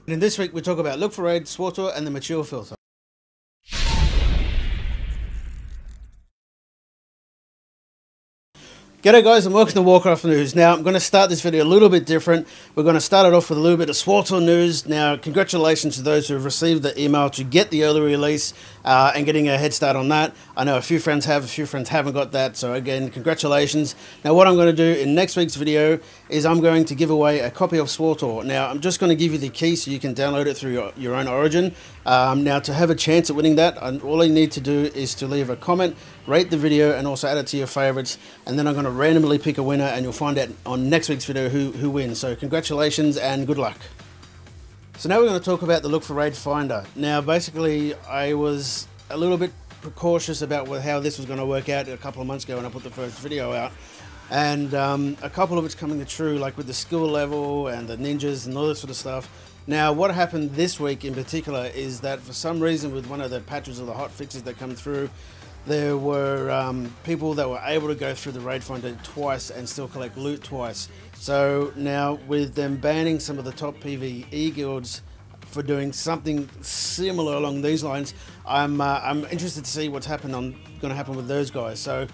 And in this week we talk about look for raid, SWTOR and the mature filter. G'day guys and welcome to Warcraft News. Now I'm going to start this video a little bit different. We're going to start it off with a little bit of SWTOR news. Now congratulations to those who have received the email to get the early release and getting a head start on that. I know a few friends have, a few friends haven't got that, so again congratulations. Now what I'm going to do in next week's video is I'm going to give away a copy of SWTOR. Now I'm just going to give you the key so you can download it through your own origin. Now to have a chance at winning that, all you need to do is to leave a comment, rate the video and also add it to your favorites, and then I'm going to randomly pick a winner and you'll find out on next week's video who wins. So congratulations and good luck. So now we're going to talk about the Look for Raid Finder. Now basically I was a little bit precautious about how this was going to work out a couple of months ago when I put the first video out, and a couple of it's coming true, like with the skill level and the ninjas and all this sort of stuff. Now what happened this week in particular is that for some reason with one of the patches or the hot fixes that come through, there were people that were able to go through the raid finder twice and still collect loot twice. So now with them banning some of the top PvE guilds for doing something similar along these lines, I'm interested to see what's going to happen with those guys. So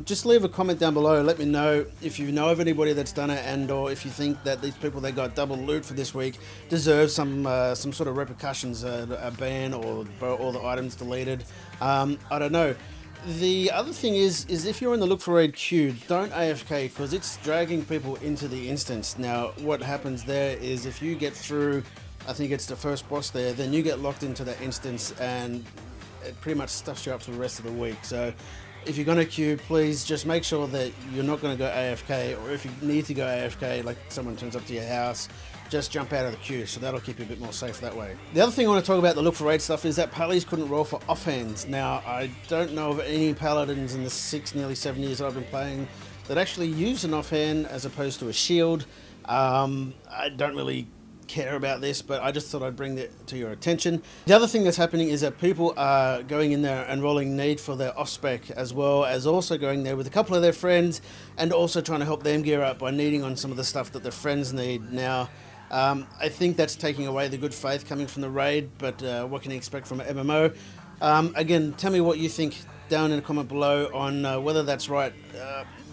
just leave a comment down below. Let me know if you know of anybody that's done it, and or if you think that these people that got double loot for this week deserve some sort of repercussions, a ban or all the items deleted. I don't know. The other thing is if you're in the Look for Raid queue, don't AFK because it's dragging people into the instance. Now what happens there is if you get through, I think it's the first boss there, then you get locked into that instance and it pretty much stuffs you up for the rest of the week. So if you're going to queue, please just make sure that you're not going to go AFK, or if you need to go AFK, like someone turns up to your house, just jump out of the queue, so that'll keep you a bit more safe that way. The other thing I want to talk about the Look for Raid stuff is that Palis couldn't roll for offhands. Now, I don't know of any paladins in the nearly 7 years that I've been playing that actually use an offhand as opposed to a shield. I don't really care about this, but I just thought I'd bring it to your attention. The other thing that's happening is that people are going in there and rolling need for their off-spec, as well as also going there with a couple of their friends and also trying to help them gear up by needing on some of the stuff that their friends need. Now I think that's taking away the good faith coming from the raid, but what can you expect from an MMO? Again, tell me what you think down in the comment below on whether that's right.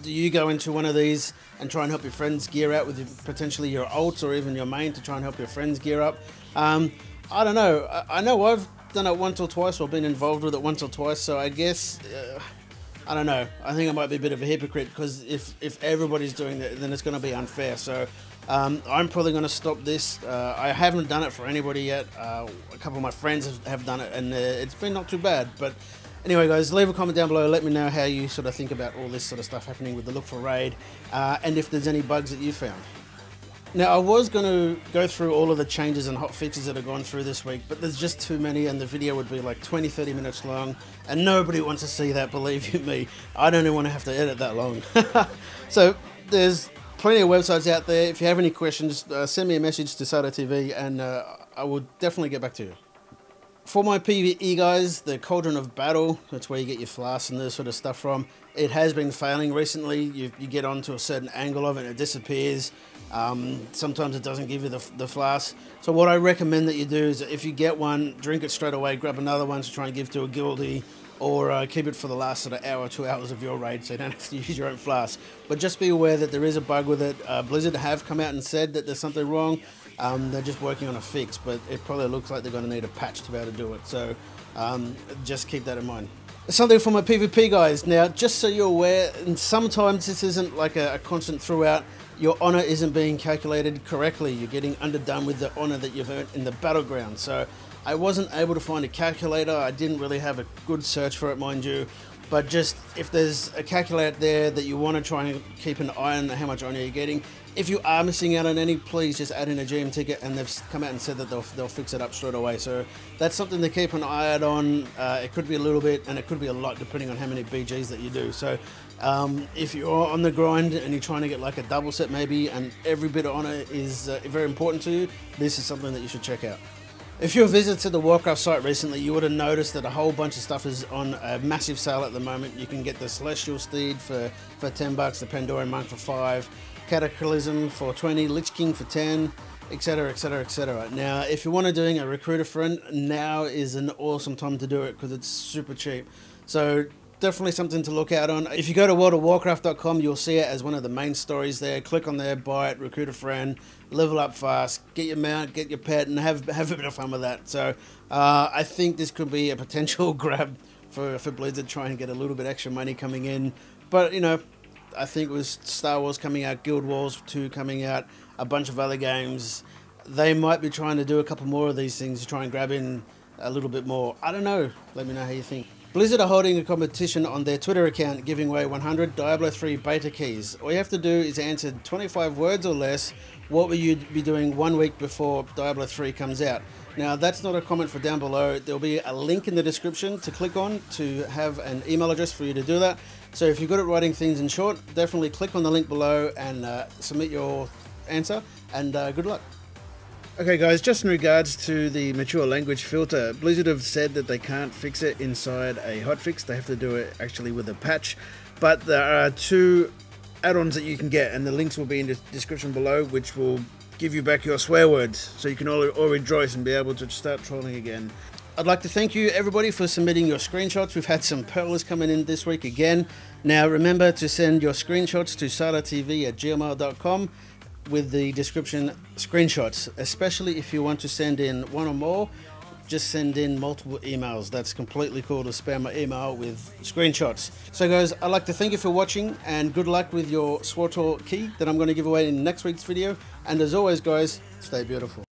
Do you go into one of these and try and help your friends gear out with potentially your ults or even your main to try and help your friends gear up? I don't know. I know I've done it once or twice, or been involved with it once or twice, so I guess, I don't know. I think I might be a bit of a hypocrite, because if everybody's doing it, then it's going to be unfair. So I'm probably going to stop this. I haven't done it for anybody yet. A couple of my friends have done it, and it's been not too bad. But anyway guys, leave a comment down below, let me know how you sort of think about all this sort of stuff happening with the Look for Raid, and if there's any bugs that you found. Now I was going to go through all of the changes and hot fixes that have gone through this week, but there's just too many and the video would be like 20-30 minutes long, and nobody wants to see that, believe you me. I don't even want to have to edit that long. So there's plenty of websites out there. If you have any questions, send me a message to SWTOR and I will definitely get back to you. For my PvE guys, the Cauldron of Battle, that's where you get your flasks and this sort of stuff from. It has been failing recently. You get onto a certain angle of it and it disappears. Sometimes it doesn't give you the flask. So what I recommend that you do is if you get one, drink it straight away, grab another one to try and give to a guildie, or keep it for the last sort of hour, 2 hours of your raid, so you don't have to use your own flask. But just be aware that there is a bug with it. Blizzard have come out and said that there's something wrong. They're just working on a fix, but it probably looks like they're going to need a patch to be able to do it. So just keep that in mind. Something for my PvP guys. Now, just so you're aware, and sometimes this isn't like a constant throughout, your honor isn't being calculated correctly. You're getting underdone with the honor that you've earned in the battleground. So I wasn't able to find a calculator. I didn't really have a good search for it, mind you. But just if there's a calculator there that you want to try and keep an eye on how much honor you're getting, if you are missing out on any, please just add in a GM ticket, and they've come out and said that they'll fix it up straight away. So that's something to keep an eye out on. It could be a little bit and it could be a lot depending on how many BGs that you do. So if you're on the grind and you're trying to get like a double set maybe, and every bit of honor is very important to you, this is something that you should check out. If you visited the Warcraft site recently, you would have noticed that a whole bunch of stuff is on a massive sale at the moment. You can get the Celestial Steed for $10, the Pandorian Monk for $5, Cataclysm for $20, Lich King for $10, etc, etc, etc. Now if you want to doing a recruiter friend, now is an awesome time to do it because it's super cheap. So definitely something to look out on. If you go to worldofwarcraft.com, you'll see it as one of the main stories there. Click on there, buy it, recruit a friend, level up fast, get your mount, get your pet, and have a bit of fun with that. So I think this could be a potential grab for Blizzard, trying to get a little bit extra money coming in. But you know, I think with Star Wars coming out, Guild Wars 2 coming out, a bunch of other games, they might be trying to do a couple more of these things to try and grab in a little bit more. I don't know. Let me know how you think. Blizzard are holding a competition on their Twitter account giving away 100 Diablo 3 beta keys. All you have to do is answer 25 words or less. What will you be doing 1 week before Diablo 3 comes out? Now that's not a comment for down below. There'll be a link in the description to click on to have an email address for you to do that. So if you're good at writing things in short, definitely click on the link below and submit your answer, and good luck. Okay guys, just in regards to the mature language filter, Blizzard have said that they can't fix it inside a hotfix. They have to do it actually with a patch. But there are 2 add-ons that you can get, and the links will be in the description below, which will give you back your swear words, so you can all rejoice and be able to start trolling again. I'd like to thank you everybody for submitting your screenshots. We've had some pearlers coming in this week again. Now remember to send your screenshots to sadatv@gmail.com with the description screenshots, especially if you want to send in 1 or more. Just send in multiple emails. That's completely cool to spam my email with screenshots. So guys, I'd like to thank you for watching, and good luck with your SWTOR key that I'm going to give away in next week's video. And as always guys, stay beautiful.